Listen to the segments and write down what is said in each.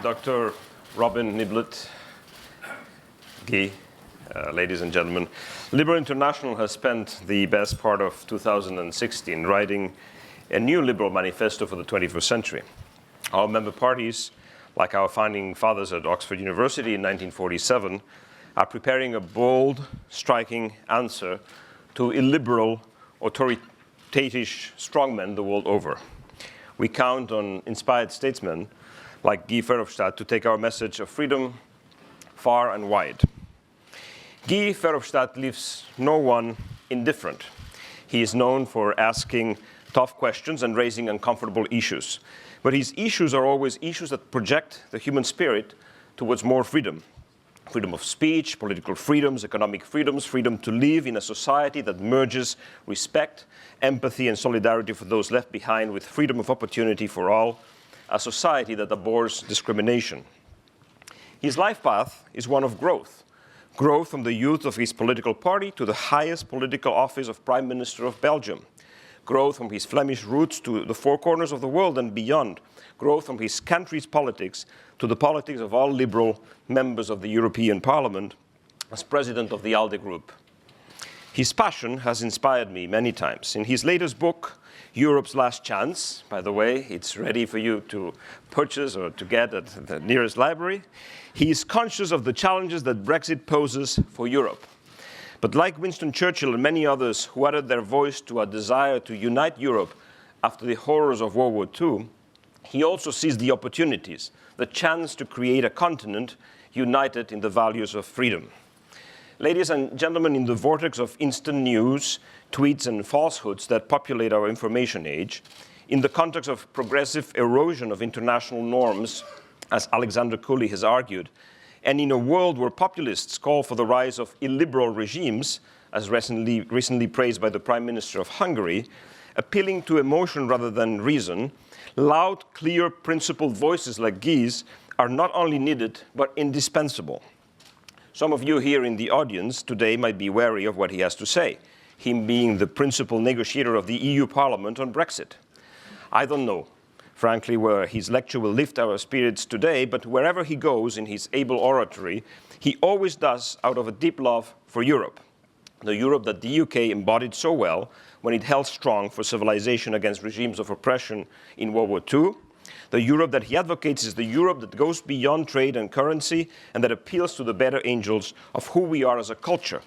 Dr. Robin Niblett, Guy, ladies and gentlemen. Liberal International has spent the best part of 2016 writing a new liberal manifesto for the 21st century. Our member parties, like our founding fathers at Oxford University in 1947, are preparing a bold, striking answer to illiberal, authoritative strongmen the world over. We count on inspired statesmen like Guy Verhofstadt to take our message of freedom far and wide. Guy Verhofstadt leaves no one indifferent. He is known for asking tough questions and raising uncomfortable issues. But his issues are always issues that project the human spirit towards more freedom. Freedom of speech, political freedoms, economic freedoms, freedom to live in a society that merges respect, empathy, and solidarity for those left behind with freedom of opportunity for all, a society that abhors discrimination. His life path is one of growth. Growth from the youth of his political party to the highest political office of Prime Minister of Belgium. Growth from his Flemish roots to the four corners of the world and beyond. Growth from his country's politics to the politics of all liberal members of the European Parliament as president of the ALDE Group. His passion has inspired me many times. In his latest book, Europe's Last Chance, by the way, it's ready for you to purchase or to get at the nearest library, he is conscious of the challenges that Brexit poses for Europe. But like Winston Churchill and many others who added their voice to a desire to unite Europe after the horrors of World War II, he also sees the opportunities, the chance to create a continent united in the values of freedom. Ladies and gentlemen, in the vortex of instant news, tweets, and falsehoods that populate our information age, in the context of progressive erosion of international norms, as Alexander Cooley has argued, and in a world where populists call for the rise of illiberal regimes, as recently praised by the Prime Minister of Hungary, appealing to emotion rather than reason, loud, clear, principled voices like Guy's are not only needed, but indispensable. Some of you here in the audience today might be wary of what he has to say, him being the principal negotiator of the EU Parliament on Brexit. I don't know, frankly, where his lecture will lift our spirits today, but wherever he goes in his able oratory, he always does out of a deep love for Europe, the Europe that the UK embodied so well when it held strong for civilization against regimes of oppression in World War II. The Europe that he advocates is the Europe that goes beyond trade and currency and that appeals to the better angels of who we are as a culture,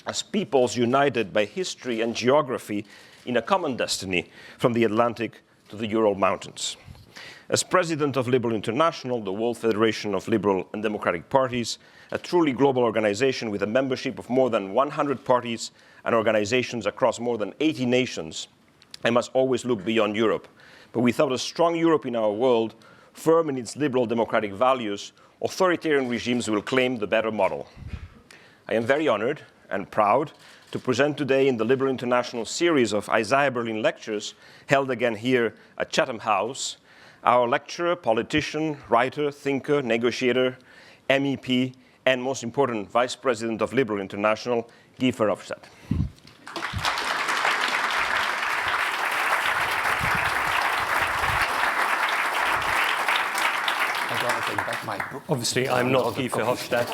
as peoples united by history and geography in a common destiny from the Atlantic to the Ural Mountains. As president of Liberal International, the World Federation of Liberal and Democratic Parties, a truly global organization with a membership of more than 100 parties and organizations across more than 80 nations, I must always look beyond Europe. But without a strong Europe in our world, firm in its liberal democratic values, authoritarian regimes will claim the better model. I am very honored and proud to present today in the Liberal International series of Isaiah Berlin lectures held again here at Chatham House, our lecturer, politician, writer, thinker, negotiator, MEP, and most important, Vice President of Liberal International, Guy Verhofstadt. Obviously, I'm not Guy Verhofstadt.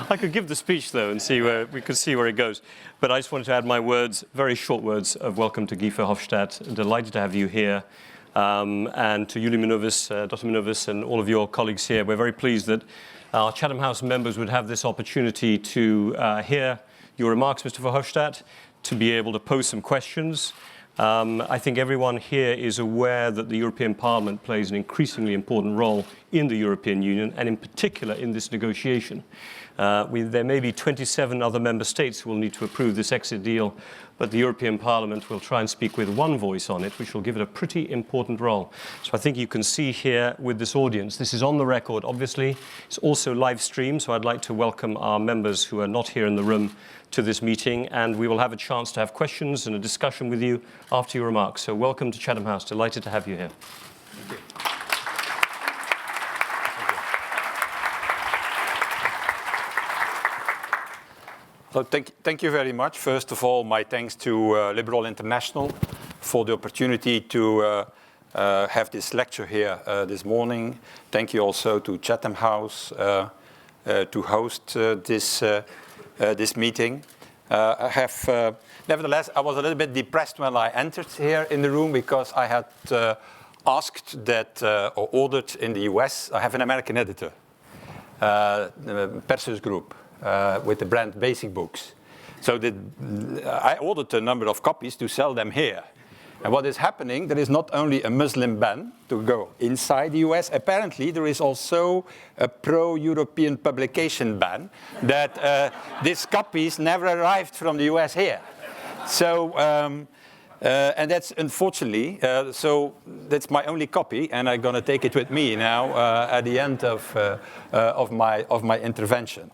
I could give the speech, though, and see where we could see where it goes. But I just wanted to add my words, very short words of welcome to Guy Verhofstadt. Delighted to have you here. And to Julie Minovis, Dr. Minovis, and all of your colleagues here. We're very pleased that our Chatham House members would have this opportunity to hear your remarks, Mr. Verhofstadt, to be able to pose some questions. I think everyone here is aware that the European Parliament plays an increasingly important role in the European Union, and in particular in this negotiation. There may be 27 other member states who will need to approve this exit deal, but the European Parliament will try and speak with one voice on it, which will give it a pretty important role. So I think you can see here with this audience, this is on the record, obviously. It's also live streamed, so I'd like to welcome our members who are not here in the room to this meeting, and we will have a chance to have questions and a discussion with you after your remarks. So welcome to Chatham House. Delighted to have you here. Thank you. So thank you very much. First of all, my thanks to Liberal International for the opportunity to have this lecture here this morning. Thank you also to Chatham House to host this meeting. Nevertheless, I was a little bit depressed when I entered here in the room because I had asked that, or ordered in the US, I have an American editor, Persis Group, with the brand Basic Books. So I ordered a number of copies to sell them here. And what is happening, there is not only a Muslim ban to go inside the US, apparently there is also a pro-European publication ban that these copies never arrived from the US here. So, and that's unfortunately, so that's my only copy, and I'm going to take it with me now at the end of my intervention.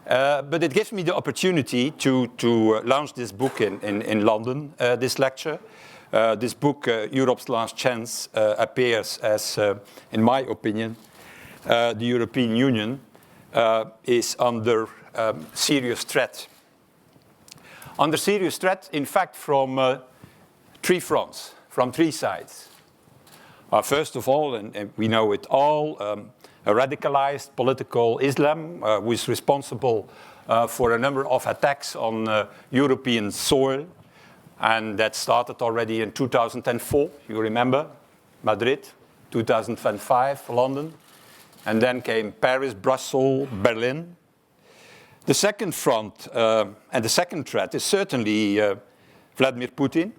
But it gives me the opportunity to launch this book in London, this lecture. This book, Europe's Last Chance, appears as, in my opinion, the European Union is under serious threat. Under serious threat, in fact, from three fronts, from three sides. First of all, and we know it all, a radicalized political Islam who is responsible for a number of attacks on European soil. And that started already in 2004, you remember, Madrid, 2005, London, and then came Paris, Brussels, Berlin. The second front and the second threat is certainly Vladimir Putin,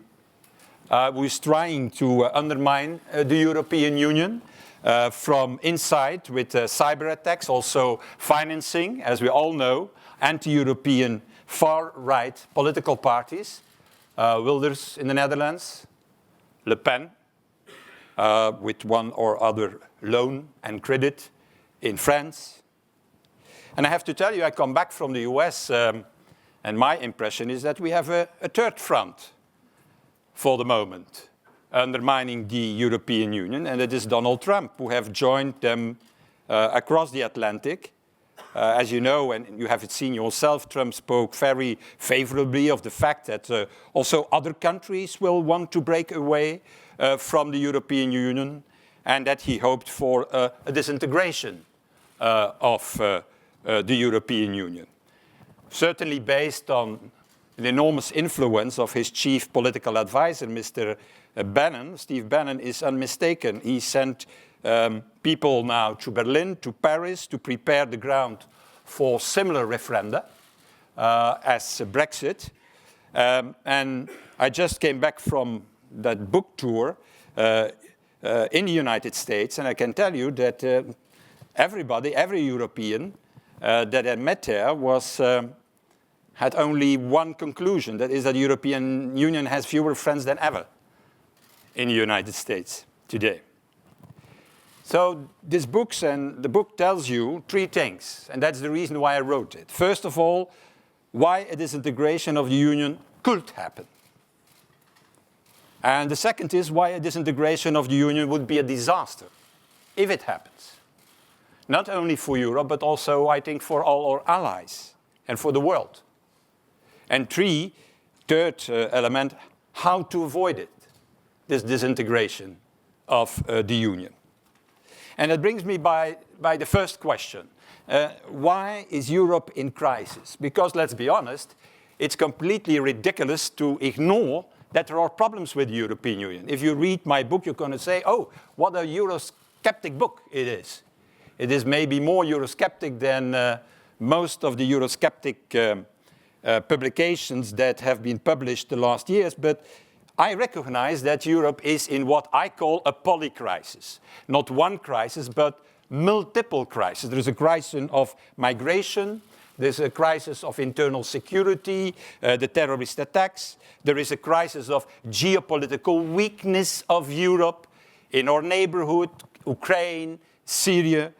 who is trying to undermine the European Union from inside with cyber attacks, also financing, as we all know, anti-European far-right political parties. Wilders in the Netherlands, Le Pen with one or other loan and credit in France. And I have to tell you, I come back from the US, and my impression is that we have a third front for the moment, undermining the European Union, and it is Donald Trump, who have joined them across the Atlantic. As you know, and you have it seen yourself, Trump spoke very favorably of the fact that also other countries will want to break away from the European Union, and that he hoped for a disintegration of the European Union. Certainly based on the enormous influence of his chief political advisor, Mr. Bannon. Steve Bannon is unmistaken. He sent people now to Berlin, to Paris, to prepare the ground for similar referenda as Brexit. And I just came back from that book tour in the United States, and I can tell you that everybody, every European that I met there had only one conclusion, that is that the European Union has fewer friends than ever in the United States today. So this book, and the book tells you three things, and that's the reason why I wrote it. First of all, why a disintegration of the Union could happen. And the second is why a disintegration of the Union would be a disaster if it happens. Not only for Europe, but also, I think, for all our allies and for the world. And third element, how to avoid it, this disintegration of the Union. And that brings me by the first question. Why is Europe in crisis? Because, let's be honest, it's completely ridiculous to ignore that there are problems with the European Union. If you read my book, you're going to say, oh, what a Eurosceptic book it is. It is maybe more Eurosceptic than most of the Eurosceptic publications that have been published the last years, but I recognize that Europe is in what I call a polycrisis. Not one crisis, but multiple crises. There is a crisis of migration, there's a crisis of internal security, the terrorist attacks, there is a crisis of geopolitical weakness of Europe in our neighborhood, Ukraine, Syria,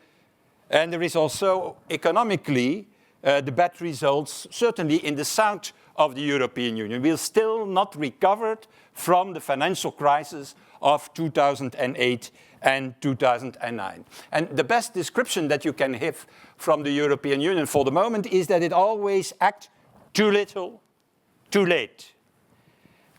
and there is also economically the bad results, certainly in the south of the European Union. We're still not recovered from the financial crisis of 2008 and 2009. And the best description that you can have from the European Union for the moment is that it always acts too little, too late.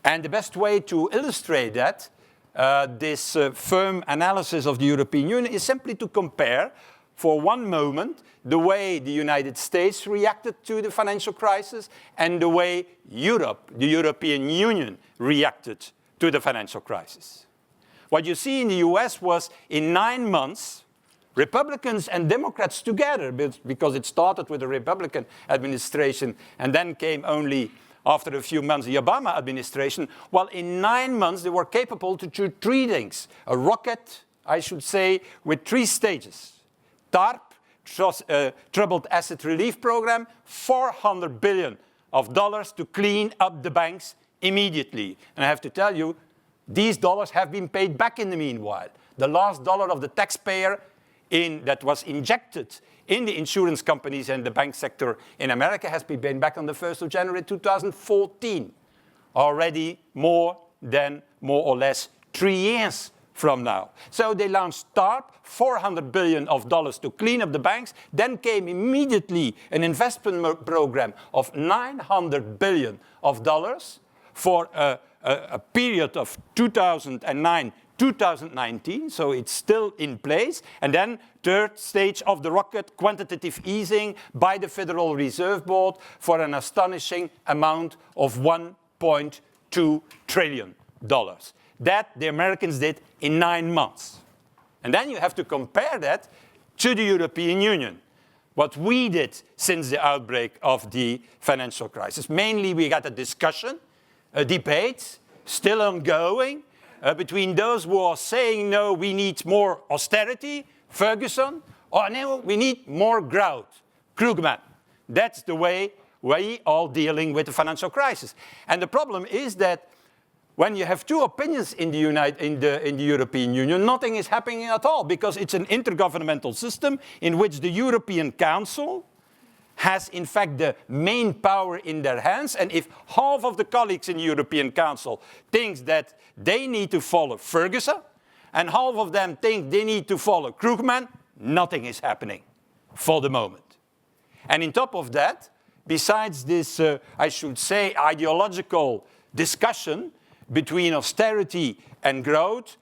And the best way to illustrate that this firm analysis of the European Union is simply to compare, for one moment, the way the United States reacted to the financial crisis and the way Europe, the European Union, reacted to the financial crisis. What you see in the US was, in 9 months, Republicans and Democrats together, because it started with the Republican administration and then came only after a few months the Obama administration, well, in 9 months they were capable to do 3 things. A rocket, I should say, with 3 stages. TARP, Troubled Asset Relief Program, $400 billion to clean up the banks immediately. And I have to tell you, these dollars have been paid back in the meanwhile. The last dollar of the taxpayer that was injected in the insurance companies and the bank sector in America has been paid back on the 1st of January 2014. Already more or less 3 years from now. So they launched TARP, $400 billion to clean up the banks. Then came immediately an investment program of $900 billion for a period of 2009-2019, so it's still in place. And then third stage of the rocket, quantitative easing by the Federal Reserve Board for an astonishing amount of $1.2 trillion. That the Americans did in 9 months. And then you have to compare that to the European Union. What we did since the outbreak of the financial crisis. Mainly we got a discussion, a debate, still ongoing, between those who are saying, no, we need more austerity, Ferguson, or no, we need more growth, Krugman. That's the way we are dealing with the financial crisis. And the problem is that when you have 2 opinions in the European Union, nothing is happening at all, because it's an intergovernmental system in which the European Council has, in fact, the main power in their hands. And if half of the colleagues in the European Council thinks that they need to follow Ferguson, and half of them think they need to follow Krugman, nothing is happening for the moment. And on top of that, besides this, I should say, ideological discussion between austerity and growth,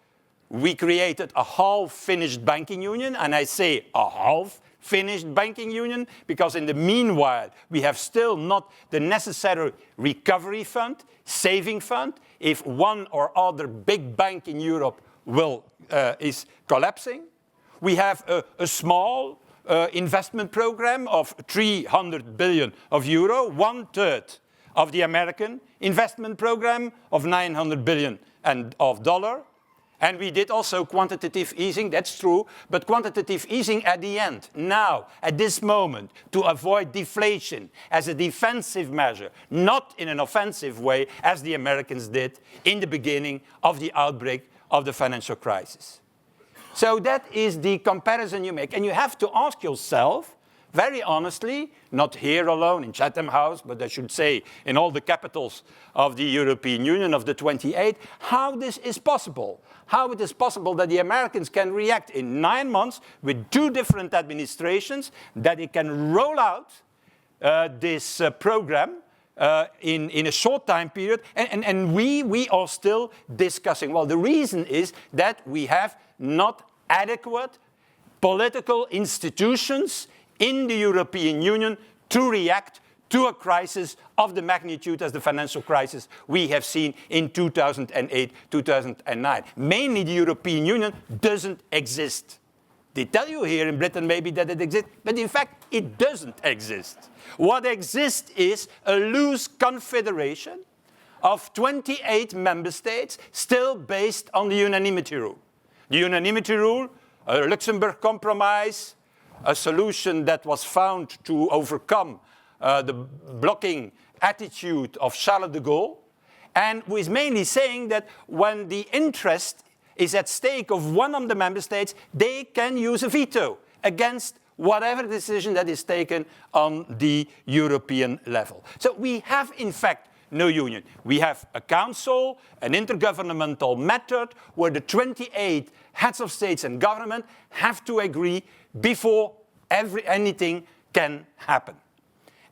we created a half-finished banking union, and I say a half-finished banking union because in the meanwhile we have still not the necessary recovery fund, saving fund, if one or other big bank in Europe is collapsing. We have a small investment program of 300 billion euro, 1/3 of the American investment program of $900 billion. And we did also quantitative easing, that's true, but quantitative easing at the end, now, at this moment, to avoid deflation as a defensive measure, not in an offensive way, as the Americans did in the beginning of the outbreak of the financial crisis. So that is the comparison you make. And you have to ask yourself, very honestly, not here alone in Chatham House, but I should say in all the capitals of the European Union, of the 28, how this is possible. How it is possible that the Americans can react in 9 months with 2 different administrations, that they can roll out this program in a short time period, and we are still discussing. Well, the reason is that we have not adequate political institutions in the European Union to react to a crisis of the magnitude as the financial crisis we have seen in 2008, 2009. Mainly the European Union doesn't exist. They tell you here in Britain maybe that it exists, but in fact it doesn't exist. What exists is a loose confederation of 28 member states still based on the unanimity rule. The unanimity rule, a Luxembourg compromise, a solution that was found to overcome the blocking attitude of Charles de Gaulle, and who is mainly saying that when the interest is at stake of one of the member states, they can use a veto against whatever decision that is taken on the European level. So we have, in fact, no union. We have a council, an intergovernmental method, where the 28 heads of states and government have to agree before anything can happen.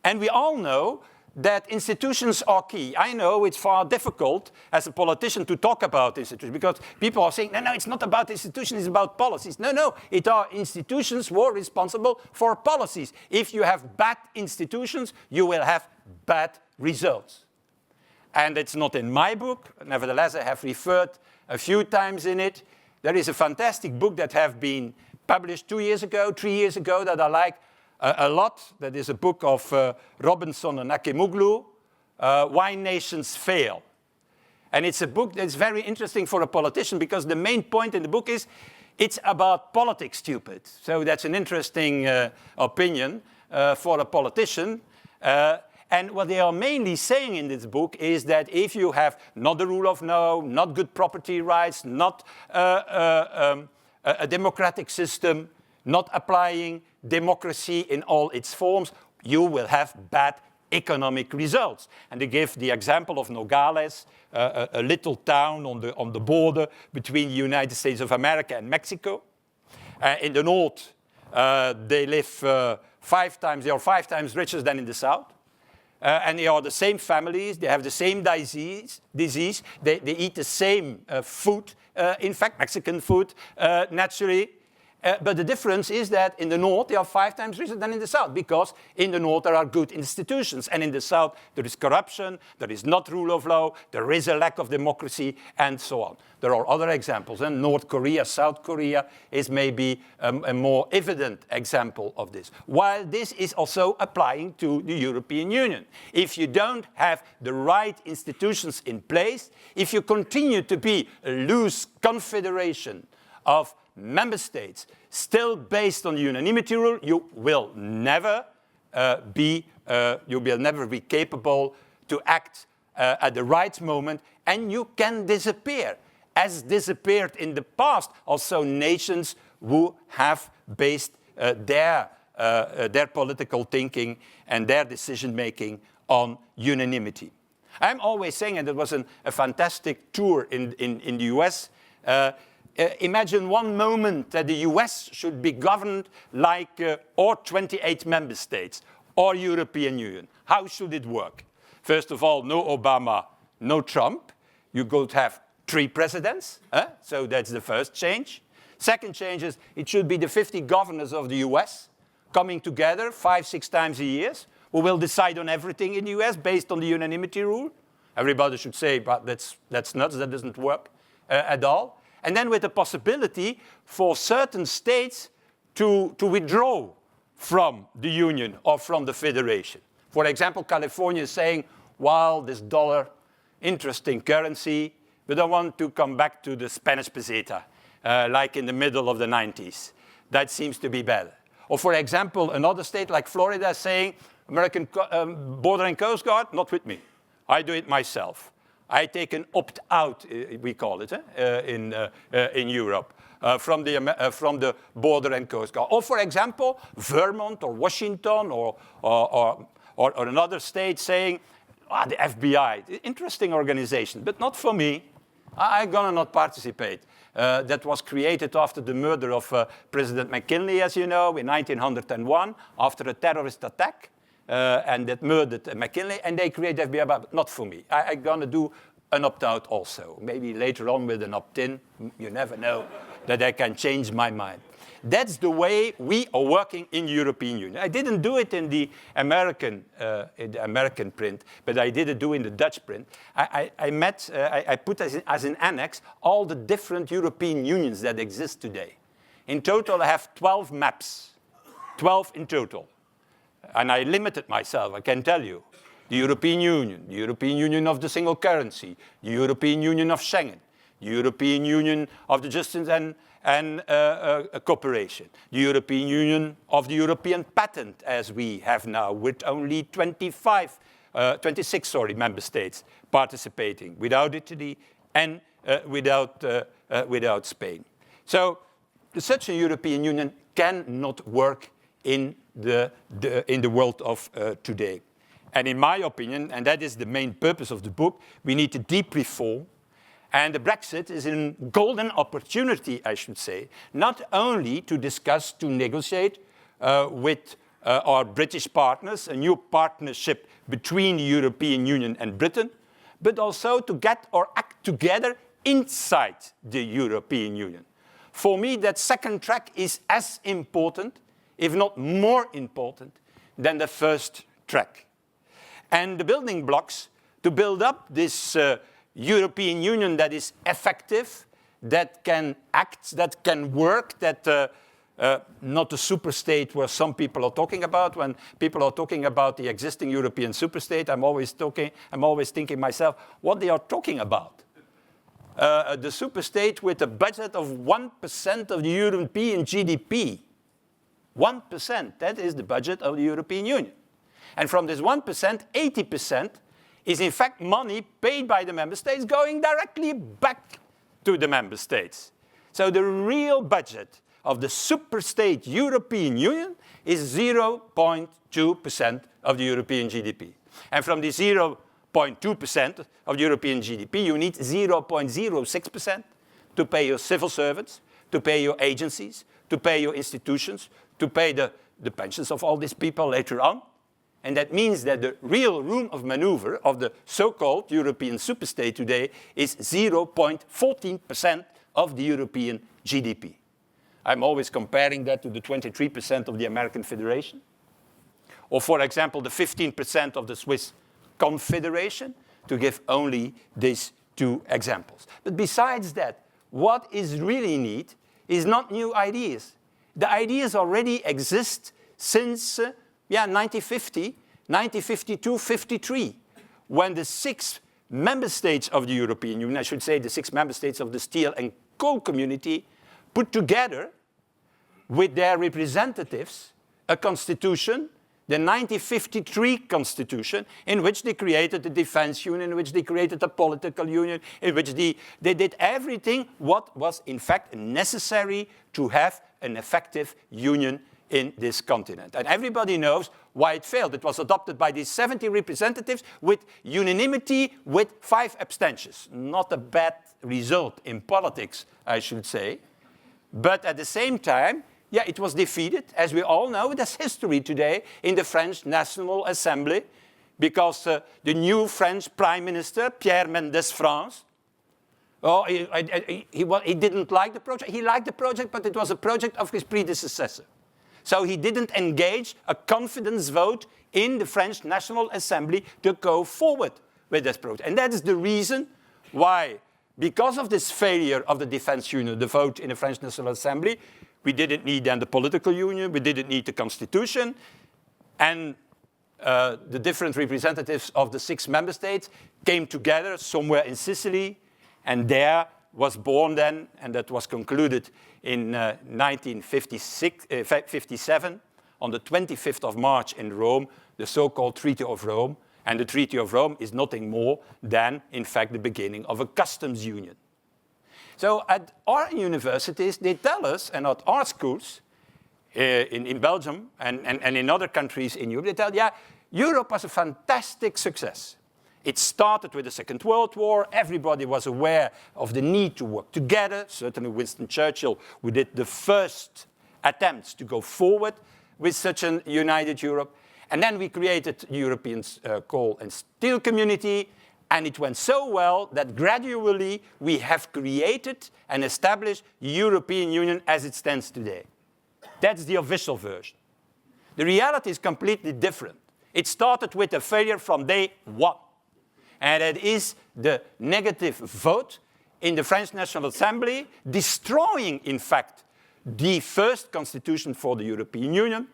And we all know that institutions are key. I know it's far difficult as a politician to talk about institutions because people are saying, no, it's not about institutions, it's about policies. No, it are institutions who are responsible for policies. If you have bad institutions, you will have bad results. And it's not in my book. Nevertheless, I have referred a few times in it. There is a fantastic book that have been published 2 years ago, 3 years ago, that I like a lot. That is a book of Robinson and Akemoglu, Why Nations Fail. And it's a book that's very interesting for a politician because the main point in the book is it's about politics, stupid. So that's an interesting opinion for a politician. And what they are mainly saying in this book is that if you have not the rule of law, not good property rights, not a democratic system, not applying democracy in all its forms, you will have bad economic results. And they give the example of Nogales, a little town on the border between the United States of America and Mexico. In the north, they are 5 times richer than in the south. And they are the same families, they have the same disease, they eat the same food, in fact, Mexican food, naturally. But the difference is that in the north, they are 5 times richer than in the south, because in the north there are good institutions, and in the south there is corruption, there is not rule of law, there is a lack of democracy, and so on. There are other examples, and North Korea, South Korea is maybe a more evident example of this. While this is also applying to the European Union. If you don't have the right institutions in place, if you continue to be a loose confederation of member states still based on the unanimity rule, you will never be capable to act at the right moment, and you can disappear, as disappeared in the past also nations who have based their political thinking and their decision making on unanimity. I'm always saying, and it was a fantastic tour in the US. Imagine one moment that the US should be governed like or 28 member states or European Union. How should it work? First of all, no Obama, no Trump. You could have 3 presidents, so that's the first change. Second change is it should be the 50 governors of the US coming together 5-6 times a year, who will decide on everything in the US based on the unanimity rule. Everybody should say, but that's nuts, that doesn't work at all. And then with the possibility for certain states to withdraw from the union or from the federation. For example, California is saying, well, this dollar, interesting currency, but I want to come back to the Spanish peseta, like in the middle of the 90s. That seems to be better. Or for example, another state like Florida is saying, American Border and Coast Guard, not with me. I do it myself. I take an opt-out, we call it, in Europe, from the Border and Coast Guard. Or, for example, Vermont or Washington or another state saying, the FBI, interesting organization, but not for me. I'm gonna not participate. That was created after the murder of President McKinley, as you know, in 1901, after a terrorist attack. And that murdered McKinley, and they created FBI, but not for me. I'm going to do an opt-out also. Maybe later on with an opt-in. You never know that I can change my mind. That's the way we are working in the European Union. I didn't do it in the American print, but I did do in the Dutch print. I put as an annex all the different European unions that exist today. In total, I have 12 maps, 12 in total. And I limited myself, I can tell you. The European Union of the single currency, the European Union of Schengen, the European Union of the justice and cooperation, the European Union of the European patent, as we have now, with only 26 member states participating, without Italy and without Spain. So such a European Union cannot work in the world of today. And in my opinion, and that is the main purpose of the book, we need a deep reform. And the Brexit is a golden opportunity, I should say, not only to discuss, to negotiate with our British partners, a new partnership between the European Union and Britain, but also to get or act together inside the European Union. For me, that second track is as important, if not more important, than the first track. And the building blocks to build up this European Union that is effective, that can act, that can work, that not a superstate where some people are talking about. When people are talking about the existing European superstate, I'm always thinking myself, what they are talking about. The superstate with a budget of 1% of the European GDP. 1%, that is the budget of the European Union. And from this 1%, 80% is in fact money paid by the member states going directly back to the member states. So the real budget of the superstate European Union is 0.2% of the European GDP. And from the 0.2% of the European GDP, you need 0.06% to pay your civil servants, to pay your agencies, to pay your institutions, to pay the pensions of all these people later on. And that means that the real room of maneuver of the so-called European superstate today is 0.14% of the European GDP. I'm always comparing that to the 23% of the American Federation. Or, for example, the 15% of the Swiss Confederation, to give only these two examples. But besides that, what is really needed is not new ideas. The ideas already exist since 1950, 1952, 53, when the 6 member states of the European Union, I should say the 6 member states of the steel and coal community, put together with their representatives a constitution, the 1953 constitution, in which they created the defense union, in which they created a political union, in which they did everything what was in fact necessary to have an effective union in this continent. And everybody knows why it failed. It was adopted by these 70 representatives with unanimity with 5 abstentions. Not a bad result in politics, I should say. But at the same time, it was defeated, as we all know. That's history today in the French National Assembly, because the new French Prime Minister, Pierre Mendès France, he didn't like the project. He liked the project, but it was a project of his predecessor. So he didn't engage a confidence vote in the French National Assembly to go forward with this project. And that is the reason why, because of this failure of the defense union, the vote in the French National Assembly, we didn't need then the political union, we didn't need the constitution, and the different representatives of the 6 member states came together somewhere in Sicily, and there was born then, and that was concluded in 1957, on the 25th of March in Rome, the so-called Treaty of Rome. And the Treaty of Rome is nothing more than, in fact, the beginning of a customs union. So at our universities, they tell us, and at our schools, in Belgium and in other countries in Europe, they tell, Europe was a fantastic success. It started with the Second World War. Everybody was aware of the need to work together. Certainly Winston Churchill, who did the first attempts to go forward with such a united Europe. And then we created the European coal and steel community. And it went so well that gradually we have created and established the European Union as it stands today. That's the official version. The reality is completely different. It started with a failure from day one. And it is the negative vote in the French National Assembly, destroying, in fact, the first constitution for the European Union,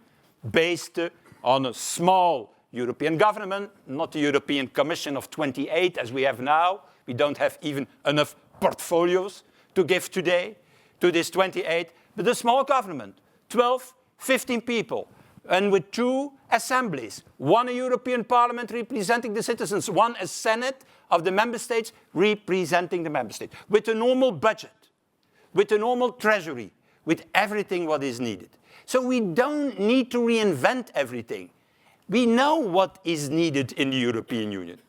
based on a small European government, not the European Commission of 28 as we have now. We don't have even enough portfolios to give today to this 28, but a small government, 12, 15 people, and with 2 assemblies, one a European Parliament representing the citizens, one a Senate of the member states representing the member states, with a normal budget, with a normal treasury, with everything what is needed. So we don't need to reinvent everything. We know what is needed in the European Union.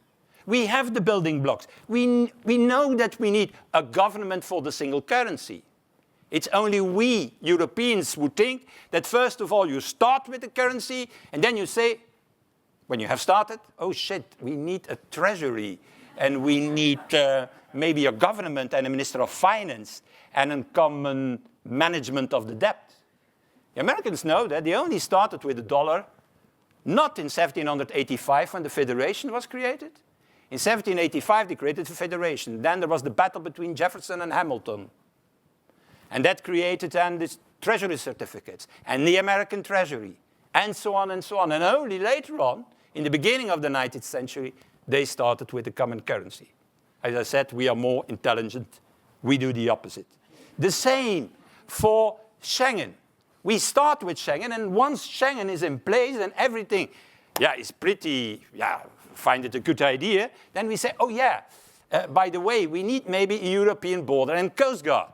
We have the building blocks. We know that we need a government for the single currency. It's only we Europeans who think that first of all you start with the currency and then you say, when you have started, oh shit, we need a treasury and we need maybe a government and a minister of finance and a common management of the debt. The Americans know that they only started with the dollar not in 1785 when the Federation was created. In 1785 they created the Federation. Then there was the battle between Jefferson and Hamilton. And that created then the treasury certificates and the American treasury and so on and so on. And only later on, in the beginning of the 19th century, they started with the common currency. As I said, we are more intelligent. We do the opposite. The same for Schengen. We start with Schengen, and once Schengen is in place and everything, is pretty, find it a good idea, then we say, oh yeah, by the way, we need maybe a European border and coast guard.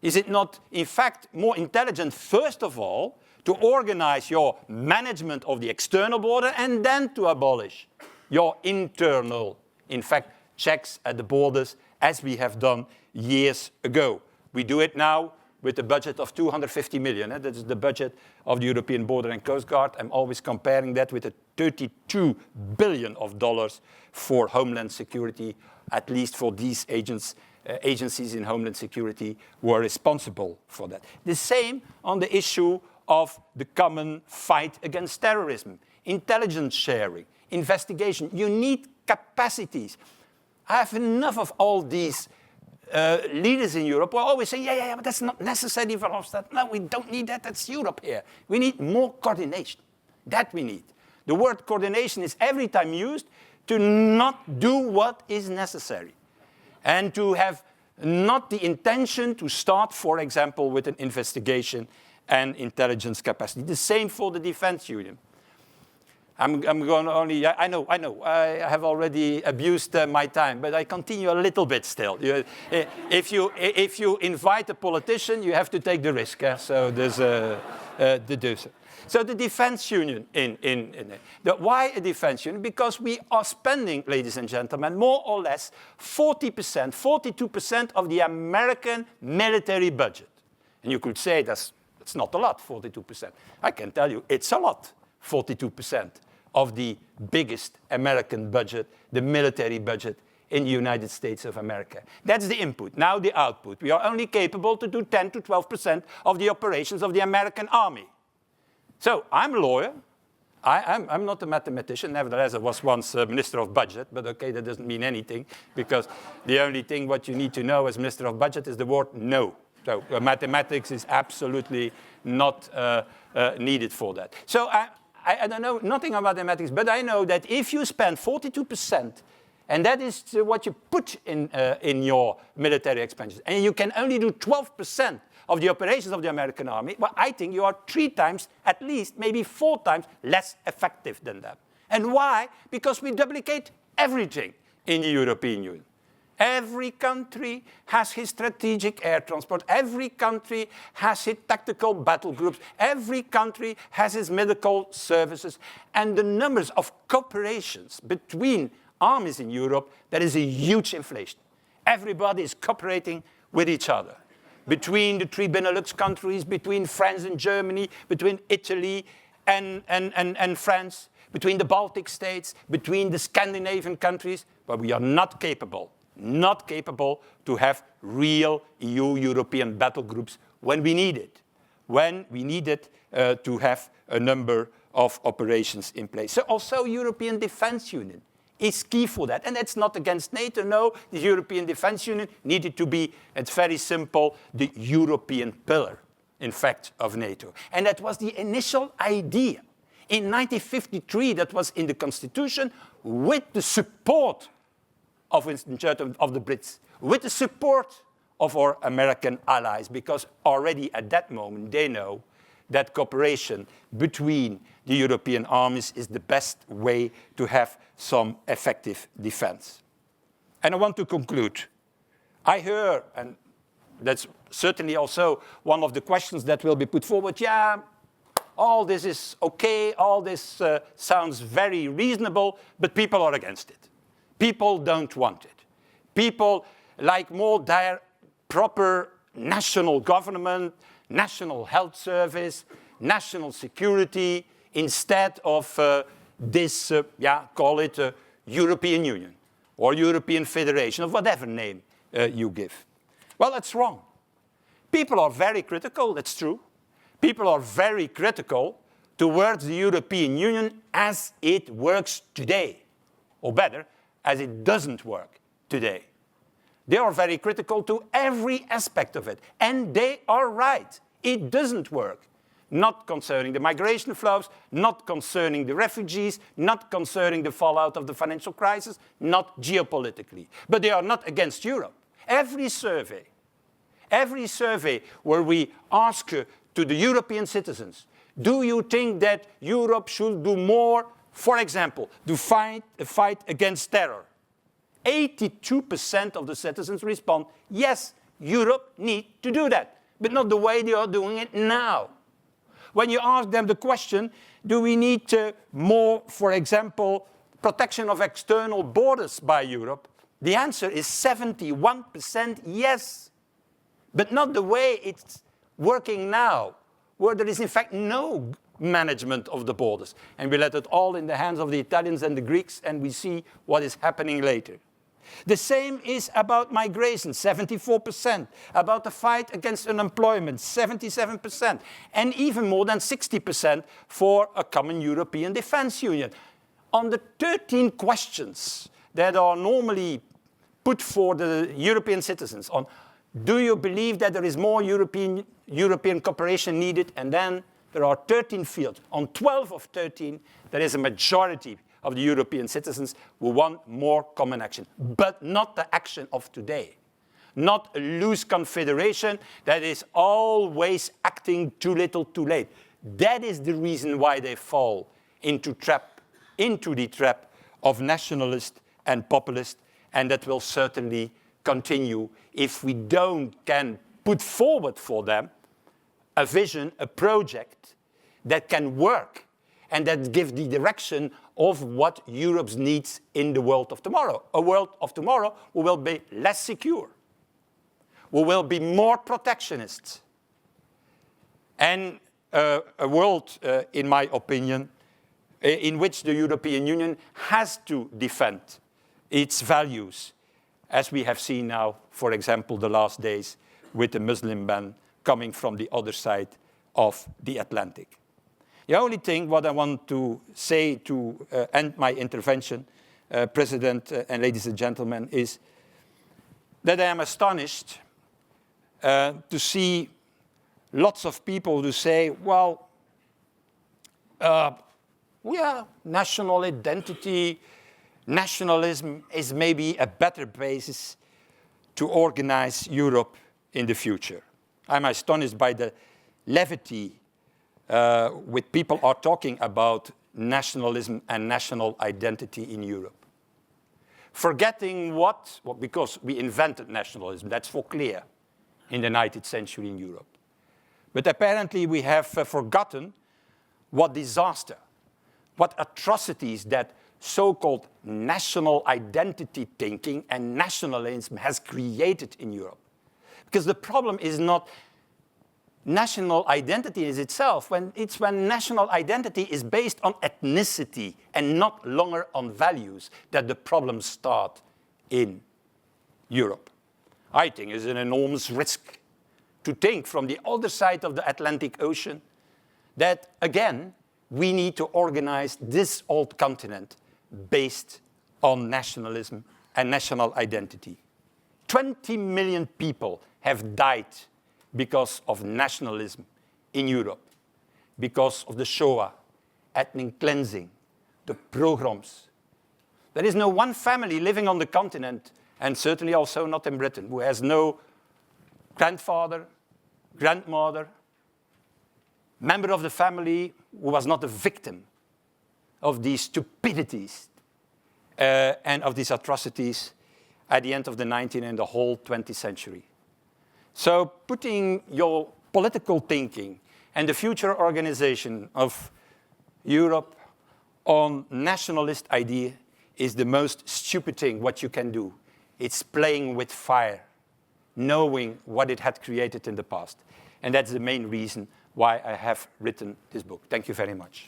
Is it not, in fact, more intelligent, first of all, to organize your management of the external border and then to abolish your internal, in fact, checks at the borders, as we have done years ago? We do it now with a budget of 250 million. That is the budget of the European Border and Coast Guard. I'm always comparing that with the $32 billion for Homeland Security, at least for these agencies in Homeland Security who are responsible for that. The same on the issue of the common fight against terrorism, intelligence sharing, investigation. You need capacities. I have enough of all these leaders in Europe who are always saying, but that's not necessary for Verhofstadt. No, we don't need that. That's Europe here. We need more coordination. That we need. The word coordination is every time used to not do what is necessary and to have not the intention to start, for example, with an investigation and intelligence capacity. The same for the defense union. I'm going to only, I know, I have already abused my time, but I continue a little bit still. If you invite a politician, you have to take the risk. So there's So the defense union, why a defense union? Because we are spending, ladies and gentlemen, more or less 40%, 42% of the American military budget. And you could say that's not a lot, 42%. I can tell you it's a lot, 42%. Of the biggest American budget, the military budget in the United States of America. That's the input. Now the output. We are only capable to do 10 to 12% of the operations of the American army. So I'm a lawyer. I'm not a mathematician. Nevertheless, I was once Minister of Budget, but okay, that doesn't mean anything because the only thing what you need to know as Minister of Budget is the word no. So mathematics is absolutely not needed for that. So I don't know nothing about mathematics, but I know that if you spend 42%, and that is what you put in your military expenditures, and you can only do 12% of the operations of the American army, well, I think you are 3 times, at least, maybe 4 times less effective than them. And why? Because we duplicate everything in the European Union. Every country has his strategic air transport. Every country has its tactical battle groups. Every country has its medical services. And the numbers of cooperations between armies in Europe, there is a huge inflation. Everybody is cooperating with each other. Between the 3 Benelux countries, between France and Germany, between Italy and France, between the Baltic states, between the Scandinavian countries, but we are not capable to have real European battle groups when we need it, to have a number of operations in place. So also European Defense Union is key for that. And that's not against NATO, no. The European Defense Union needed to be, it's very simple, the European pillar, in fact, of NATO. And that was the initial idea. In 1953, that was in the Constitution with the support of Winston Churchill, of the Brits, with the support of our American allies, because already at that moment they know that cooperation between the European armies is the best way to have some effective defense. And I want to conclude. I heard, and that's certainly also one of the questions that will be put forward, all this is okay, all this sounds very reasonable, but people are against it. People don't want it. People like more proper national government, national health service, national security, instead of this, call it European Union or European Federation, of whatever name you give. Well, that's wrong. People are very critical, that's true. People are very critical towards the European Union as it works today, or better, as it doesn't work today. They are very critical to every aspect of it, and they are right. It doesn't work. Not concerning the migration flows, not concerning the refugees, not concerning the fallout of the financial crisis, not geopolitically. But they are not against Europe. Every survey where we ask to the European citizens, do you think that Europe should do more, for example, to fight against terror? 82% of the citizens respond, yes, Europe needs to do that, but not the way they are doing it now. When you ask them the question, do we need more, for example, protection of external borders by Europe? The answer is 71% yes, but not the way it's working now, where there is in fact no management of the borders. And we let it all in the hands of the Italians and the Greeks, and we see what is happening later. The same is about migration, 74%, about the fight against unemployment, 77%, and even more than 60% for a common European defense union. On the 13 questions that are normally put for the European citizens on, do you believe that there is more European cooperation needed? And then there are 13 fields. On 12 of 13, there is a majority of the European citizens who want more common action, but not the action of today. Not a loose confederation that is always acting too little, too late. That is the reason why they fall into the trap of nationalist and populist, and that will certainly continue if we can put forward for them a vision, a project that can work and that gives the direction of what Europe needs in the world of tomorrow. A world of tomorrow who will be less secure, who will be more protectionist, and a world, in my opinion, in which the European Union has to defend its values, as we have seen now, for example, the last days with the Muslim ban coming from the other side of the Atlantic. The only thing what I want to say to end my intervention, President and ladies and gentlemen, is that I am astonished to see lots of people who say, well, national identity, nationalism is maybe a better basis to organize Europe in the future. I'm astonished by the levity with people are talking about nationalism and national identity in Europe. Forgetting what? Well, because we invented nationalism, that's for clear, in the 19th century in Europe. But apparently we have forgotten what disaster, what atrocities that so-called national identity thinking and nationalism has created in Europe. Because the problem is not national identity is itself, it's when national identity is based on ethnicity and not longer on values that the problems start in Europe. I think it's an enormous risk to think from the other side of the Atlantic Ocean that, again, we need to organize this old continent based on nationalism and national identity. 20 million people have died because of nationalism in Europe, because of the Shoah, ethnic cleansing, the pogroms. There is no one family living on the continent, and certainly also not in Britain, who has no grandfather, grandmother, member of the family who was not a victim of these stupidities and of these atrocities at the end of the 19th and the whole 20th century. So putting your political thinking and the future organization of Europe on nationalist idea is the most stupid thing what you can do. It's playing with fire, knowing what it had created in the past. And that's the main reason why I have written this book. Thank you very much.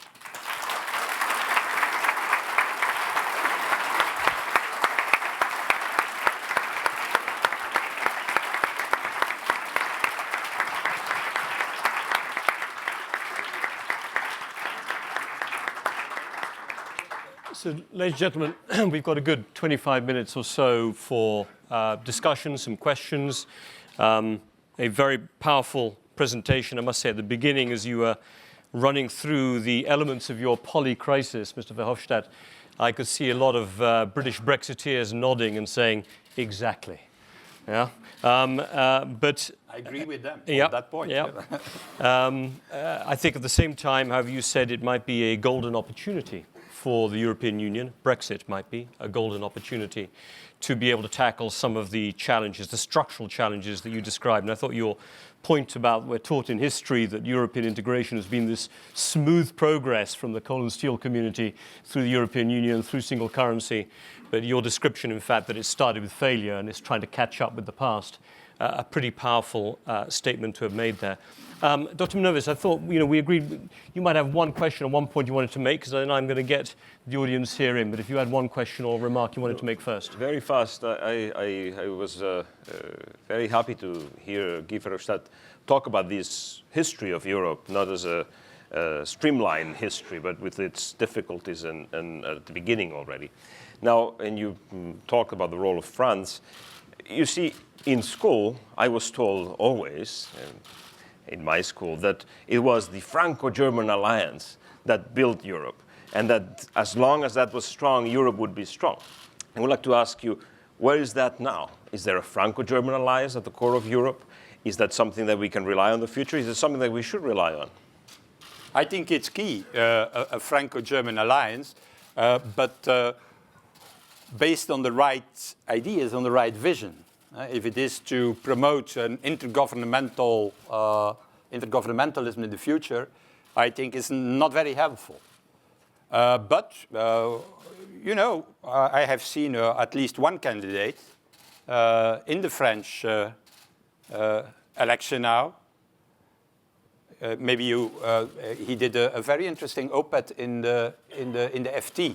So, ladies and gentlemen, we've got a good 25 minutes or so for discussion, some questions. A very powerful presentation, I must say, at the beginning as you were running through the elements of your poly-crisis, Mr. Verhofstadt. I could see a lot of British Brexiteers nodding and saying, exactly. Yeah. But I agree with them on that point. I think at the same time, have you said it might be a golden opportunity for the European Union. Brexit might be a golden opportunity to be able to tackle some of the challenges, the structural challenges that you described. And I thought your point about we're taught in history that European integration has been this smooth progress from the coal and steel community through the European Union, through single currency. But your description, in fact, that it started with failure and it's trying to catch up with the past, a pretty powerful statement to have made there. Dr. Minovis, I thought we agreed you might have one question or one point you wanted to make, because then I'm going to get the audience here in. But if you had one question or remark you wanted to make first. Very fast. I was very happy to hear Guy Verhofstadt talk about this history of Europe, not as a streamlined history, but with its difficulties and at the beginning already. Now, and you talk about the role of France. You see, in school, I was told always, in my school, that it was the Franco-German alliance that built Europe, and that as long as that was strong, Europe would be strong. I would like to ask you, where is that now? Is there a Franco-German alliance at the core of Europe? Is that something that we can rely on in the future? Is it something that we should rely on? I think it's key, a Franco-German alliance, but based on the right ideas, on the right vision. If it is to promote an intergovernmentalism in the future, I think it's not very helpful. But I have seen at least one candidate in the French election now. Maybe he did a very interesting op-ed in the FT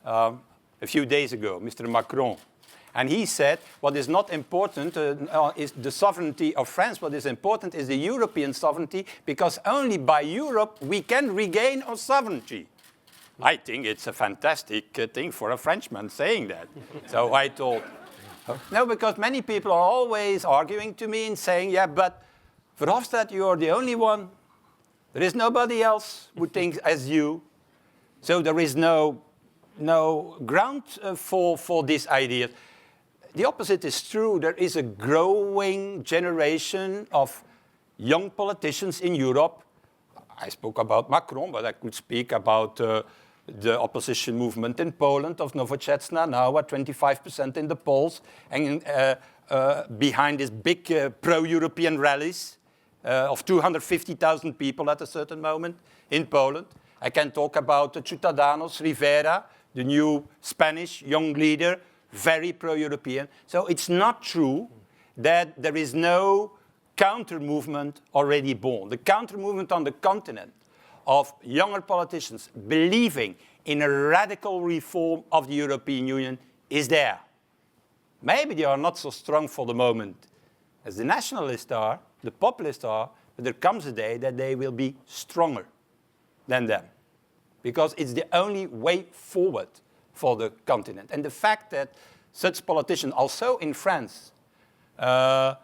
a few days ago, Mr. Macron. And he said, what is not important is the sovereignty of France. What is important is the European sovereignty, because only by Europe we can regain our sovereignty. I think it's a fantastic thing for a Frenchman saying that. So I thought, no, because many people are always arguing to me and saying, yeah, but Verhofstadt, you are the only one. There is nobody else who thinks as you. So there is no ground for this idea. The opposite is true. There is a growing generation of young politicians in Europe. I spoke about Macron, but I could speak about the opposition movement in Poland of Nowoczesna, now at 25% in the polls, and behind these big pro-European rallies of 250,000 people at a certain moment in Poland. I can talk about Ciudadanos, Rivera, the new Spanish young leader, very pro-European. So it's not true that there is no counter-movement already born. The counter-movement on the continent of younger politicians believing in a radical reform of the European Union is there. Maybe they are not so strong for the moment as the nationalists are, the populists are, but there comes a day that they will be stronger than them, because it's the only way forward for the continent. And the fact that such politicians, also in France, have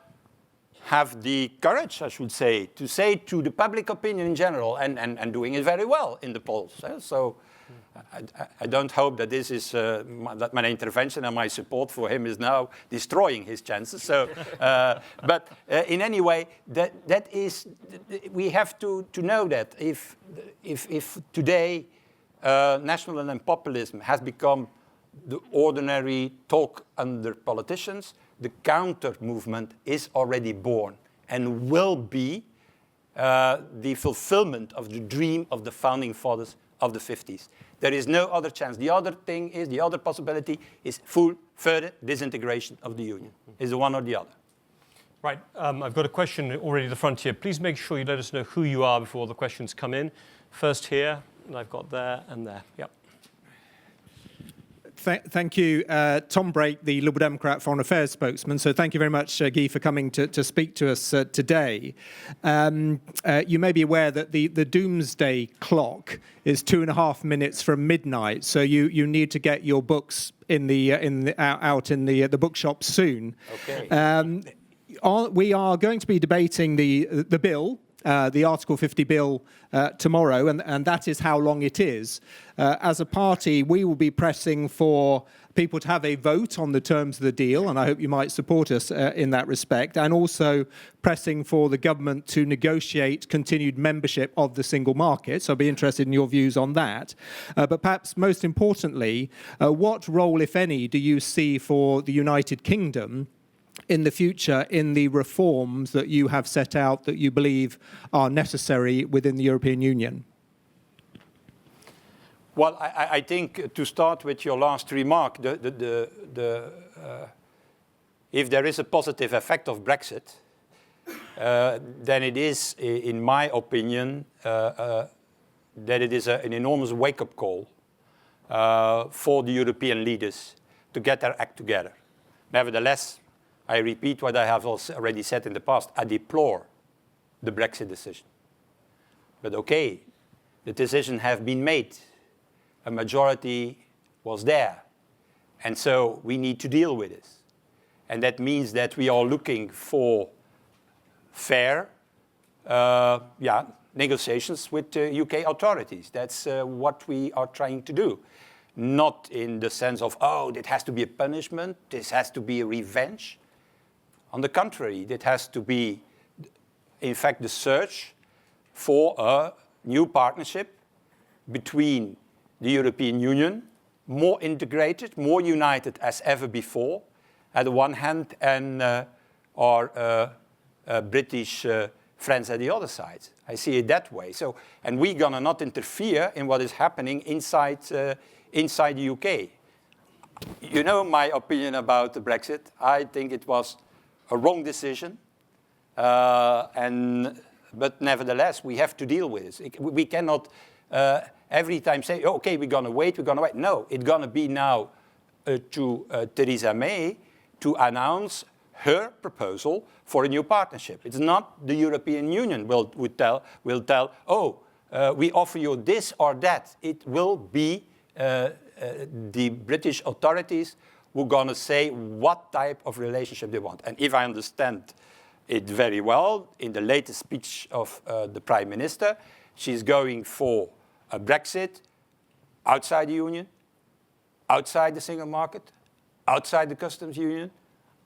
the courage, I should say to the public opinion in general, and doing it very well in the polls. So I don't hope that this is that my intervention and my support for him is now destroying his chances. So, but in any way, that is, we have to know that if today nationalism and populism has become the ordinary talk under politicians, the counter movement is already born and will be the fulfillment of the dream of the founding fathers of the 50s. There is no other chance. The other possibility is full further disintegration of the Union. Is the one or the other. Right, I've got a question already at the front here. Please make sure you let us know who you are before the questions come in. First here, and I've got there and there. Yep. Thank you, Tom Brake, the Liberal Democrat Foreign Affairs spokesman. So thank you very much, Guy, for coming to speak to us today. You may be aware that the doomsday clock is 2.5 minutes from midnight. So you need to get your books out in the bookshops soon. Okay. We are going to be debating the bill. The Article 50 bill tomorrow, and that is how long it is. As a party, we will be pressing for people to have a vote on the terms of the deal, and I hope you might support us in that respect, and also pressing for the government to negotiate continued membership of the single market. So I'll be interested in your views on that. But perhaps most importantly, what role, if any, do you see for the United Kingdom in the future in the reforms that you have set out that you believe are necessary within the European Union? Well, I think to start with your last remark, if there is a positive effect of Brexit, then it is, in my opinion, that it is an enormous wake-up call for the European leaders to get their act together. Nevertheless, I repeat what I have already said in the past. I deplore the Brexit decision. But okay, the decision has been made. A majority was there. And so we need to deal with this. And that means that we are looking for fair negotiations with the UK authorities. That's what we are trying to do. Not in the sense of, oh, it has to be a punishment, this has to be a revenge. On the contrary, it has to be, in fact, the search for a new partnership between the European Union, more integrated, more united as ever before, at the one hand, and our British friends at the other side. I see it that way. So, and we're gonna not interfere in what is happening inside the UK. You know my opinion about the Brexit. I think it was a wrong decision, but nevertheless, we have to deal with it. We cannot every time say, oh, okay, we're going to wait. No, it's going to be now to Theresa May to announce her proposal for a new partnership. It's not the European Union will tell, oh, we offer you this or that. It will be the British authorities who are going to say what type of relationship they want. And if I understand it very well, in the latest speech of the Prime Minister, she's going for a Brexit outside the Union, outside the single market, outside the customs union,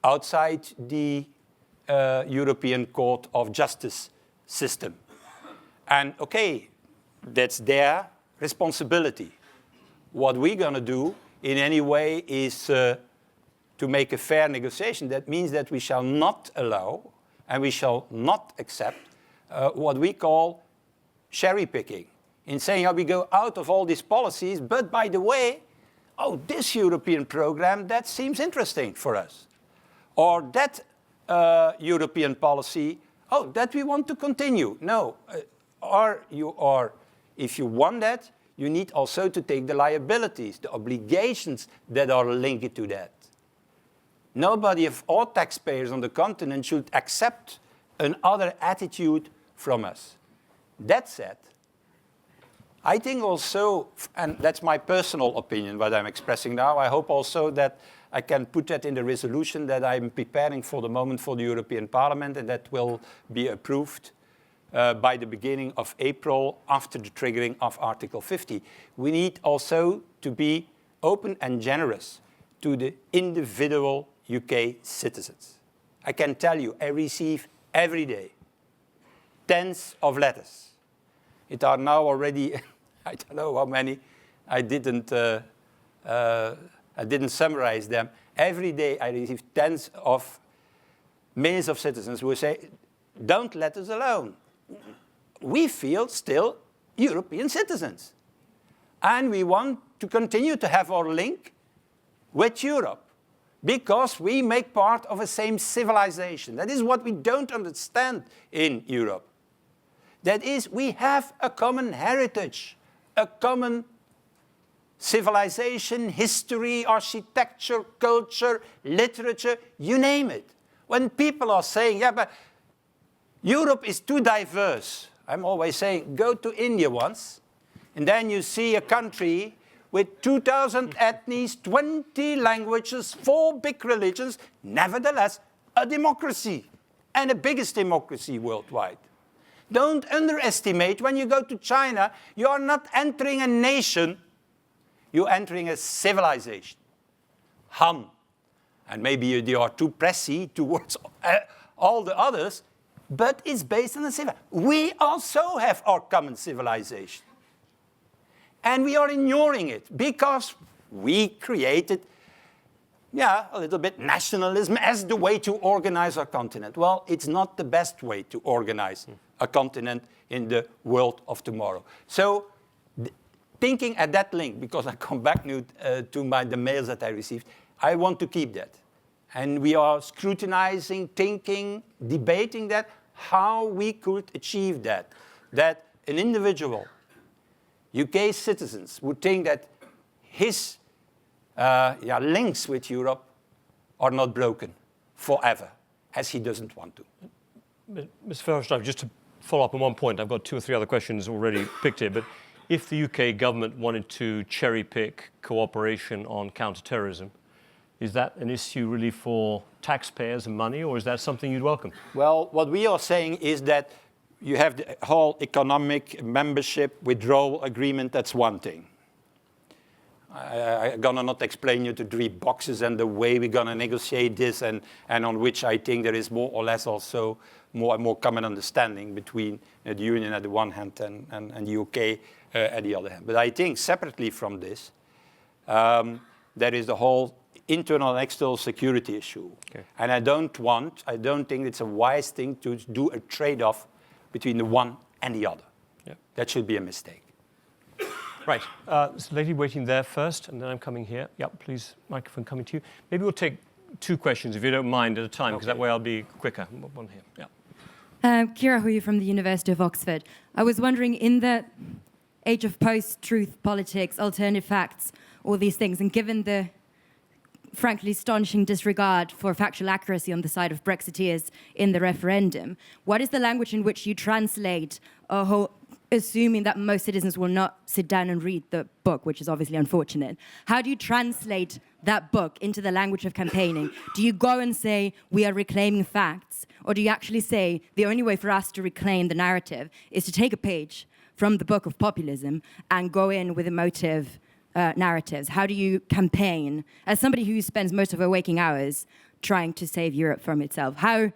outside the European Court of Justice system. And okay, that's their responsibility. What we're going to do in any way is to make a fair negotiation. That means that we shall not allow and we shall not accept what we call cherry picking. In saying, oh, we go out of all these policies, but by the way, oh, this European program, that seems interesting for us. Or that European policy, oh, that we want to continue. No, if you want that, you need also to take the liabilities, the obligations that are linked to that. Nobody of all taxpayers on the continent should accept another attitude from us. That said, I think also, and that's my personal opinion, what I'm expressing now, I hope also that I can put that in the resolution that I'm preparing for the moment for the European Parliament, and that will be approved by the beginning of April after the triggering of Article 50. We need also to be open and generous to the individual UK citizens. I can tell you, I receive every day tens of letters. It are now already, I don't know how many, I didn't summarize them. Every day I receive tens of millions of citizens who say, don't let us alone. We feel still European citizens. And we want to continue to have our link with Europe. because we make part of the same civilization. That is what we don't understand in Europe. That is, we have a common heritage, a common civilization, history, architecture, culture, literature, you name it. When people are saying, yeah, but Europe is too diverse, I'm always saying, go to India once, and then you see a country with 2,000 ethnies, 20 languages, 4 big religions, nevertheless, a democracy, and the biggest democracy worldwide. Don't underestimate, when you go to China, you are not entering a nation, you're entering a civilization. Han. And maybe you are too pressy towards all the others, but it's based on a civilization. We also have our common civilization. And we are ignoring it because we created, a little bit nationalism as the way to organize our continent. Well, it's not the best way to organize a continent in the world of tomorrow. So thinking at that link, because I come back now to the mails that I received, I want to keep that. And we are scrutinizing, thinking, debating that, how we could achieve that. That an individual, UK citizens, would think that his links with Europe are not broken forever, as he doesn't want to. Mr. Verhofstadt, just to follow up on one point, I've got 2 or 3 other questions already picked here, but if the UK government wanted to cherry-pick cooperation on counter-terrorism, is that an issue really for taxpayers and money, or is that something you'd welcome? Well, what we are saying is that you have the whole economic membership withdrawal agreement, that's one thing. I'm gonna not explain you the 3 boxes and the way we're gonna negotiate this and on which I think there is more or less also more and more common understanding between the Union at the one hand and the UK at the other hand. But I think separately from this, there is the whole internal and external security issue. Okay. And I don't think it's a wise thing to do a trade-off between the one and the other. Yeah. That should be a mistake. Right. There's a lady waiting there first, and then I'm coming here. Yep, please, microphone coming to you. Maybe we'll take 2 questions, if you don't mind, at a time, because that way I'll be quicker. One here. Yeah. Kira Hui from the University of Oxford. I was wondering, in the age of post-truth politics, alternative facts, all these things, and given the frankly astonishing disregard for factual accuracy on the side of Brexiteers in the referendum, what is the language in which you translate a whole, assuming that most citizens will not sit down and read the book, which is obviously unfortunate? How do you translate that book into the language of campaigning? Do you go and say, we are reclaiming facts? Or do you actually say, the only way for us to reclaim the narrative is to take a page from the book of populism and go in with emotive narratives? How do you campaign, as somebody who spends most of her waking hours trying to save Europe from itself? How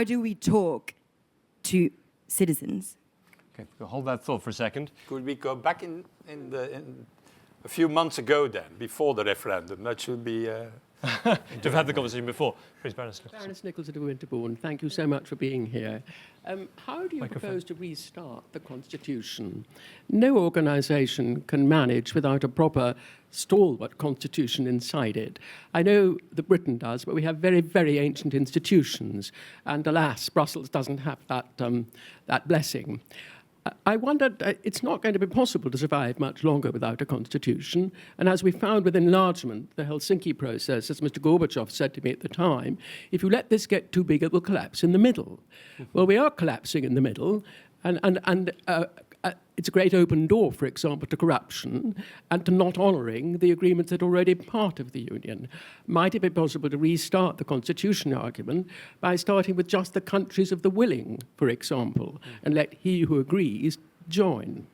do we talk to citizens? Okay, we'll hold that thought for a second. Could we go back in a few months ago then, before the referendum? That should be... to have had the conversation before. Please, Baroness Nichols. Baroness Nichols of Winterbourne, thank you so much for being here. How do you propose to restart the Constitution? No organisation can manage without a proper stalwart constitution inside it. I know that Britain does, but we have very, very ancient institutions, and alas, Brussels doesn't have that blessing. I wondered, it's not going to be possible to survive much longer without a constitution. And as we found with enlargement, the Helsinki process, as Mr. Gorbachev said to me at the time, if you let this get too big, it will collapse in the middle. Well, we are collapsing in the middle, and it's a great open door, for example, to corruption and to not honouring the agreements that are already part of the Union. Might it be possible to restart the constitution argument by starting with just the countries of the willing, for example, and let he who agrees join?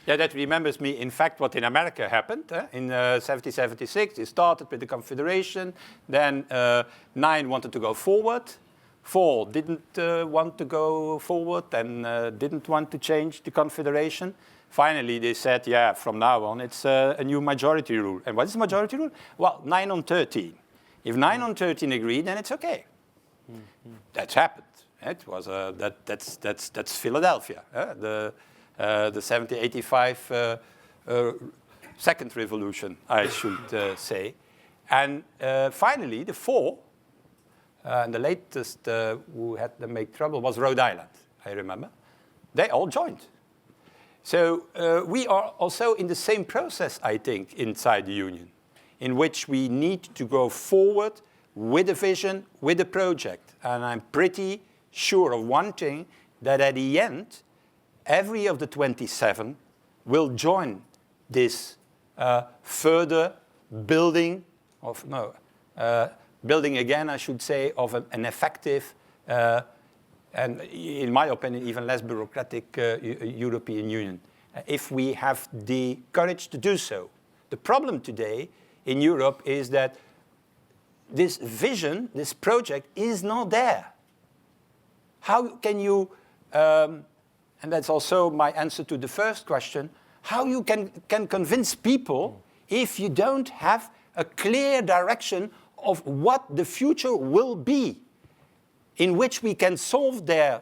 Yeah, that remembers me, in fact, what in America happened. In 1776, it started with the Confederation, then 9 wanted to go forward, 4 didn't want to go forward and didn't want to change the Confederation. Finally, they said, yeah, from now on, it's a new majority rule. And what is majority rule? Well, 9 on 13. If 9 on 13 agree, then it's okay. That's happened. It was that's Philadelphia, the 1785 second revolution, I should say. And finally, the four, and the latest who had to make trouble was Rhode Island, I remember. They all joined. So we are also in the same process, I think, inside the Union, in which we need to go forward with a vision, with a project. And I'm pretty sure of one thing, that at the end, every of the 27 will join this further building of, building again, I should say, of an effective and in my opinion, even less bureaucratic European Union, if we have the courage to do so. The problem today in Europe is that this vision, this project, is not there. How can you, and that's also my answer to the first question, how you can convince people if you don't have a clear direction of what the future will be, in which we can solve their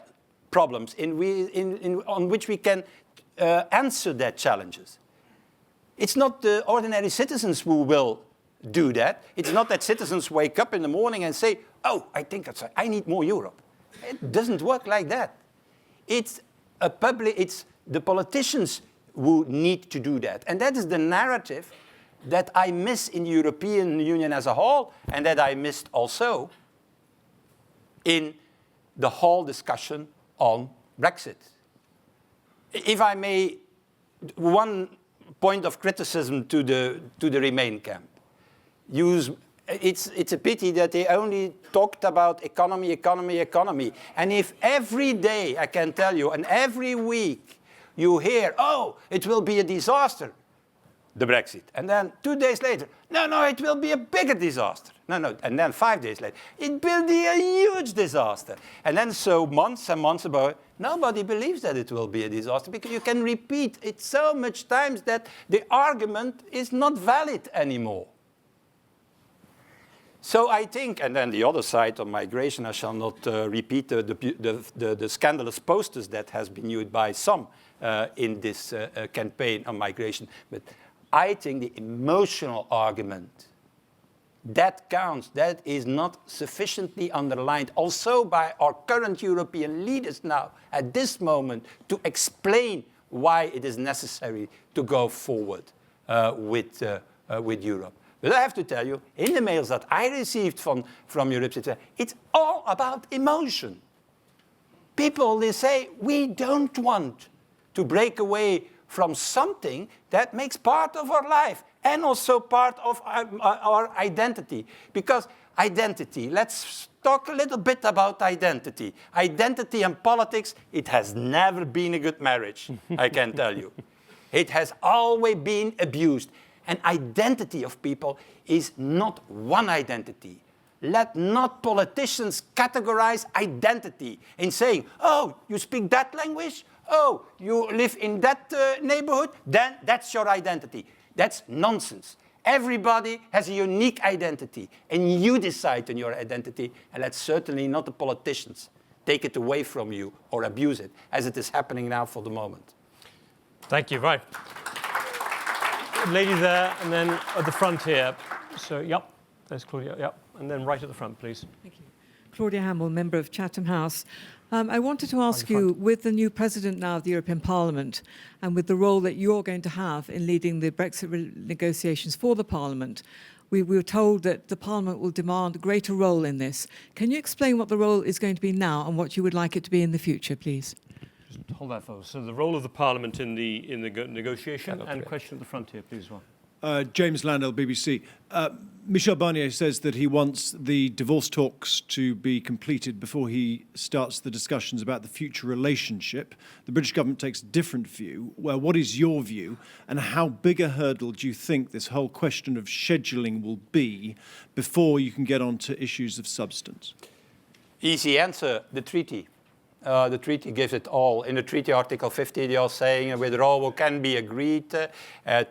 problems, on which we can answer their challenges. It's not the ordinary citizens who will do that. It's not that citizens wake up in the morning and say, oh, I need more Europe. It doesn't work like that. It's the politicians who need to do that. And that is the narrative that I miss in the European Union as a whole, and that I missed also in the whole discussion on Brexit. If I may, one point of criticism to the Remain camp. It's a pity that they only talked about economy. And if every day, I can tell you, and every week, you hear, oh, it will be a disaster, the Brexit. And then 2 days later, no, it will be a bigger disaster. No, and then 5 days later, it will be a huge disaster. And then so months and months about, nobody believes that it will be a disaster, because you can repeat it so much times that the argument is not valid anymore. So I think, and then the other side on migration, I shall not repeat the scandalous posters that has been used by some in this campaign on migration, but I think the emotional argument, that counts. That is not sufficiently underlined, also by our current European leaders now, at this moment, to explain why it is necessary to go forward with Europe. But I have to tell you, in the mails that I received from Europe, it's all about emotion. People, they say, we don't want to break away from something that makes part of our life and also part of our identity. Because identity, let's talk a little bit about identity. Identity and politics, it has never been a good marriage, I can tell you. It has always been abused. And identity of people is not one identity. Let not politicians categorize identity in saying, oh, you speak that language? Oh, you live in that neighborhood? Then that's your identity. That's nonsense. Everybody has a unique identity, and you decide on your identity, and that's certainly not the politicians take it away from you or abuse it, as it is happening now for the moment. Thank you. Right. Lady there, and then at the front here. So, yep, there's Claudia, yep. And then right at the front, please. Thank you. Claudia Hamill, member of Chatham House. I wanted to ask you, with the new president now of the European Parliament, and with the role that you're going to have in leading the Brexit negotiations for the Parliament, we were told that the Parliament will demand a greater role in this. Can you explain what the role is going to be now and what you would like it to be in the future, please? Just hold that, folks. So the role of the Parliament in the negotiation, and question at the front here, please, as well. James Landell, BBC. Michel Barnier says that he wants the divorce talks to be completed before he starts the discussions about the future relationship. The British government takes a different view. Well, what is your view, and how big a hurdle do you think this whole question of scheduling will be before you can get on to issues of substance? Easy answer, the treaty. The treaty gives it all. In the treaty article 50, they are saying a withdrawal can be agreed,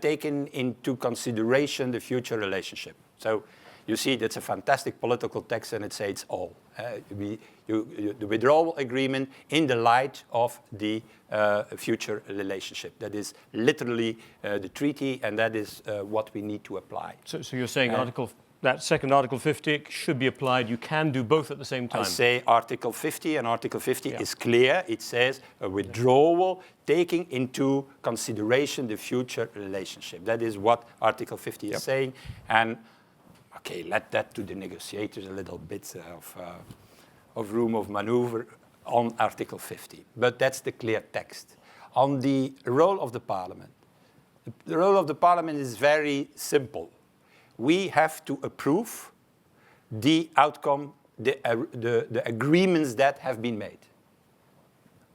taking into consideration the future relationship. So you see, that's a fantastic political text, and it says it's all. The withdrawal agreement in the light of the future relationship. That is literally the treaty, and that is what we need to apply. So you're saying Article that second Article 50 should be applied. You can do both at the same time. I say Article 50, and Article 50 is clear. It says a withdrawal taking into consideration the future relationship. That is what Article 50 is saying. And, okay, let that to the negotiators a little bit of room of maneuver on Article 50. But that's the clear text. On the role of the Parliament. The role of the Parliament is very simple. We have to approve the outcome, the agreements that have been made.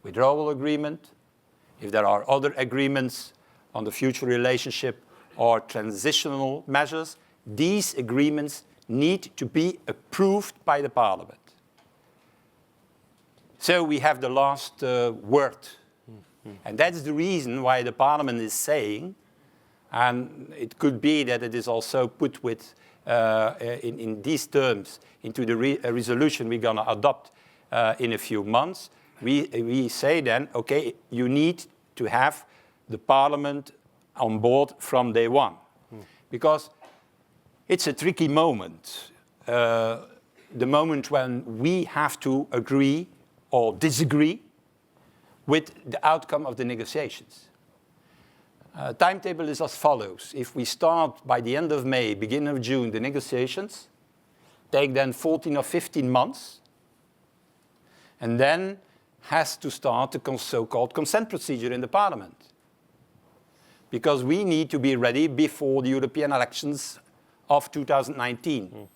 Withdrawal agreement, if there are other agreements on the future relationship or transitional measures, these agreements need to be approved by the Parliament. So we have the last word. And that's the reason why the Parliament is saying, and it could be that it is also put with, in these terms into the resolution we're going to adopt in a few months. We say then, okay, you need to have the Parliament on board from day one. Because it's a tricky moment. The moment when we have to agree or disagree with the outcome of the negotiations. Timetable is as follows. If we start by the end of May, beginning of June, the negotiations, take then 14 or 15 months, and then has to start the so-called consent procedure in the Parliament. Because we need to be ready before the European elections of 2019.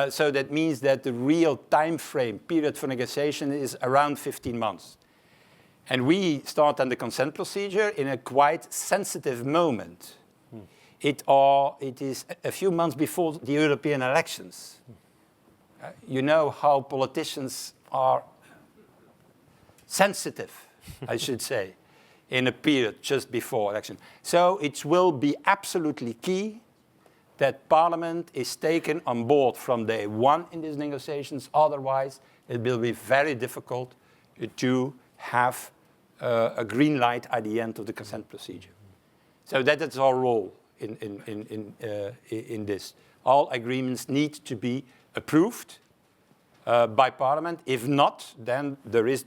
So that means that the real time frame period for negotiation is around 15 months. And we start on the consent procedure in a quite sensitive moment. It is a few months before the European elections. You know how politicians are sensitive, I should say, in a period just before election. So it will be absolutely key that Parliament is taken on board from day one in these negotiations. Otherwise, it will be very difficult to have a green light at the end of the consent procedure. So that is our role in this. All agreements need to be approved by Parliament. If not, then there is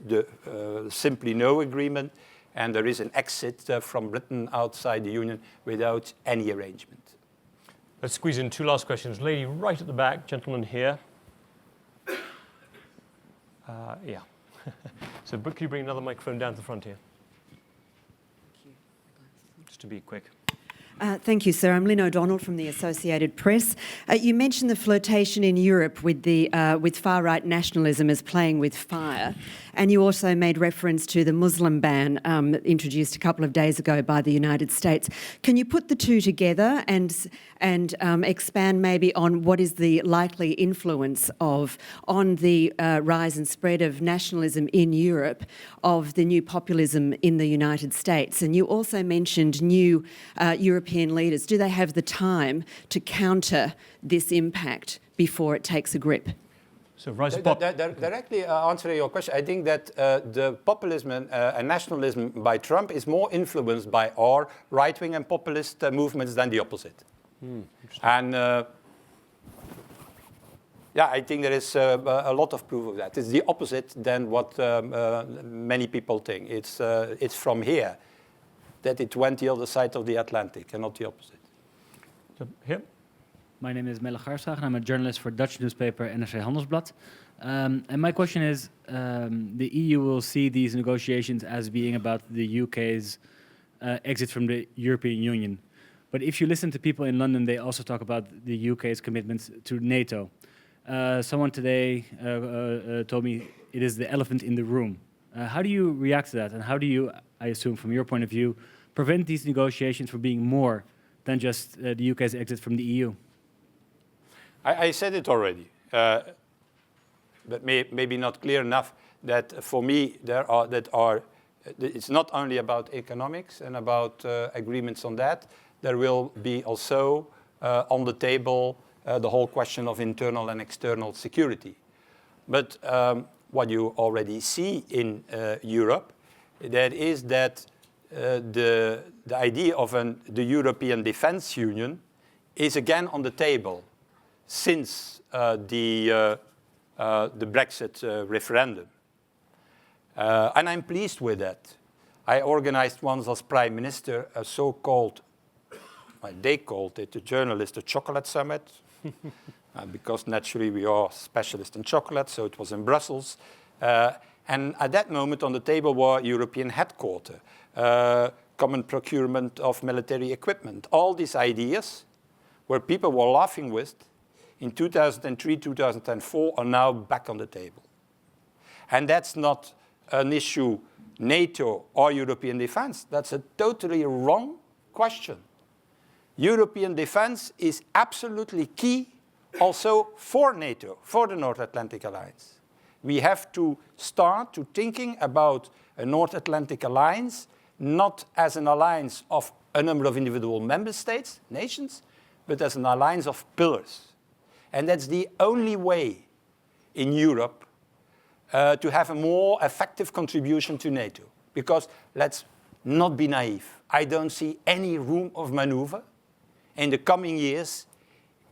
simply no agreement, and there is an exit from Britain outside the Union without any arrangement. Let's squeeze in two last questions. Lady right at the back, gentleman here. Yeah. So could you bring another microphone down to the front here? Just to be quick. Thank you, sir. I'm Lynn O'Donnell from the Associated Press. You mentioned the flirtation in Europe with far-right nationalism as playing with fire, and you also made reference to the Muslim ban introduced a couple of days ago by the United States. Can you put the two together and expand maybe on what is the likely influence on the rise and spread of nationalism in Europe of the new populism in the United States? And you also mentioned new European leaders. Do they have the time to counter this impact before it takes a grip? So rise directly answering your question, I think that the populism and nationalism by Trump is more influenced by our right-wing and populist movements than the opposite. And yeah, I think there is a lot of proof of that. It's the opposite than what many people think. It's from here that it went the other side of the Atlantic and not the opposite. So, here. My name is Melle Garsdag, and I'm a journalist for Dutch newspaper NRC Handelsblad. And my question is, the EU will see these negotiations as being about the UK's exit from the European Union. But if you listen to people in London, they also talk about the UK's commitments to NATO. Someone today told me it is the elephant in the room. How do you react to that? And how do you, I assume from your point of view, prevent these negotiations from being more than just the UK's exit from the EU? I said it already, but maybe not clear enough that for me it's not only about economics and about agreements on that. There will be also on the table the whole question of internal and external security. But what you already see in Europe, that is that the idea of the European Defence Union is again on the table since the Brexit referendum. And I'm pleased with that. I organized once as Prime Minister a so-called, well, they called it, the journalist, a chocolate summit, because naturally we are specialists in chocolate, so it was in Brussels. And at that moment on the table were European headquarters, common procurement of military equipment. All these ideas where people were laughing with in 2003, 2004 are now back on the table. And that's not an issue NATO or European defense. That's a totally wrong question. European defense is absolutely key also for NATO, for the North Atlantic Alliance. We have to start to thinking about a North Atlantic Alliance not as an alliance of a number of individual member states, nations, but as an alliance of pillars. And that's the only way in Europe to have a more effective contribution to NATO. Because let's not be naive. I don't see any room of maneuver in the coming years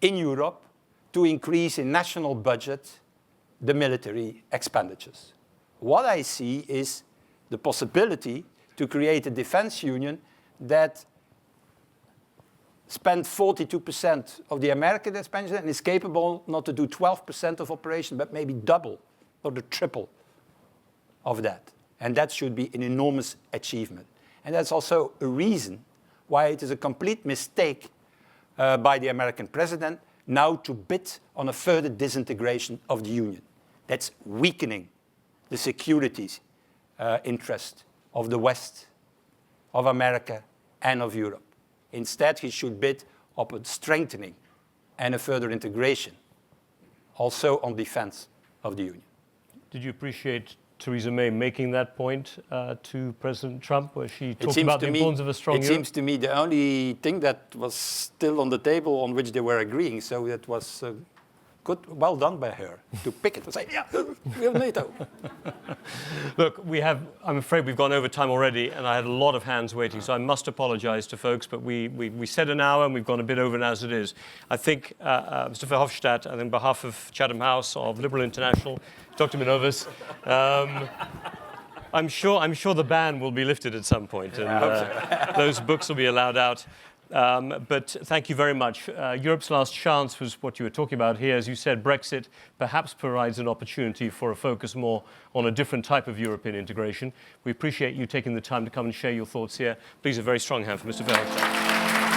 in Europe to increase in national budget the military expenditures. What I see is the possibility to create a defense union that spends 42% of the American expenditure and is capable not to do 12% of operation, but maybe double or the triple of that. And that should be an enormous achievement. And that's also a reason why it is a complete mistake by the American president now to bid on a further disintegration of the Union. That's weakening the security interest of the West, of America, and of Europe. Instead, he should bid on a strengthening and a further integration, also on defense of the Union. Did you appreciate Theresa May making that point to President Trump, where she talked about the importance of a strong Europe? It seems to me the only thing that was still on the table on which they were agreeing, so that was good, well done by her to pick it and say, yeah, we have NATO. Look, I'm afraid we've gone over time already, and I had a lot of hands waiting, so I must apologize to folks, but we said an hour, and we've gone a bit over as it is. I think, Mr. Verhofstadt, and on behalf of Chatham House, of Liberal International, Dr. Minovis, I'm sure the ban will be lifted at some point, and those books will be allowed out. But thank you very much. Europe's last chance was what you were talking about here. As you said, Brexit perhaps provides an opportunity for a focus more on a different type of European integration. We appreciate you taking the time to come and share your thoughts here. Please, a very strong hand for Mr. Verhofstadt.